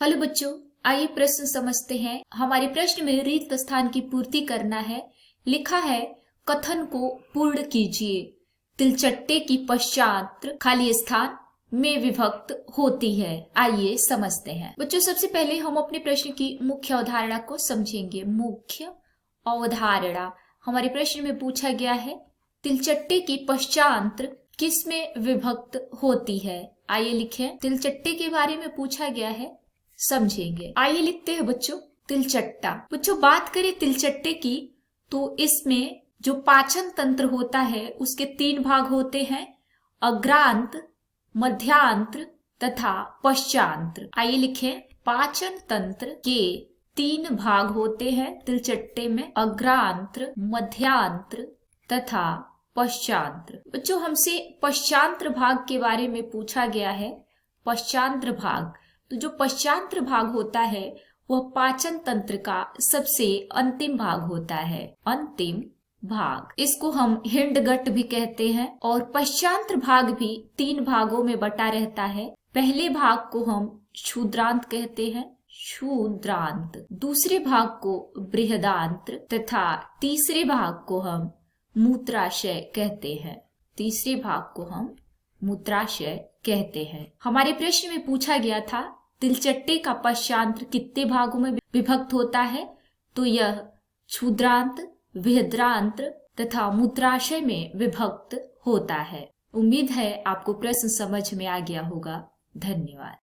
Hello बच्चों, आइए प्रश्न समझते हैं। हमारे प्रश्न में रिक्त स्थान की पूर्ति करना है। लिखा है, कथन को पूर्ण कीजिए। तिलचट्टे की पश्चात खाली स्थान में विभक्त होती है। आइए समझते हैं बच्चों। सबसे पहले हम अपने प्रश्न की मुख्य अवधारणा को समझेंगे। मुख्य अवधारणा हमारे प्रश्न में पूछा गया है, तिलचट्टे की पश्चात किस में विभक्त होती है। आइए लिखें, तिलचट्टे के बारे में पूछा गया है, समझेंगे। आइए लिखते हैं बच्चों, तिलचट्टा। बच्चों बात करें तिलचट्टे की तो इसमें जो पाचन तंत्र होता है उसके 3 भाग होते हैं, अग्रांत, मध्यांत्र तथा पश्चांत्र। आइए लिखें, पाचन तंत्र के 3 भाग होते हैं तिलचट्टे में, अग्रांत्र, मध्यांत्र तथा पश्चांत्र। बच्चों हमसे पश्चांत्र भाग के बारे में पूछा गया है। पश्चांत्र भाग, तो जो पश्चांत्र भाग होता है वह पाचन तंत्र का सबसे अंतिम भाग होता है, अंतिम भाग। इसको हम हिंडगट भी कहते हैं। और पश्चांत्र भाग भी 3 भागों में बटा रहता है। पहले भाग को हम क्षुद्रांत कहते हैं, क्षुद्रांत। दूसरे भाग को बृहदांत्र तथा तीसरे भाग को हम मूत्राशय कहते हैं। तीसरे भाग को हम मूत्राशय कहते हैं। हमारे प्रश्न में पूछा गया था, तिलचट्टे का पश्चांत्र कितने भागों में विभक्त होता है, तो यह क्षुद्रांत, बृहदांत्र तथा मूत्राशय में विभक्त होता है। उम्मीद है आपको प्रश्न समझ में आ गया होगा। धन्यवाद।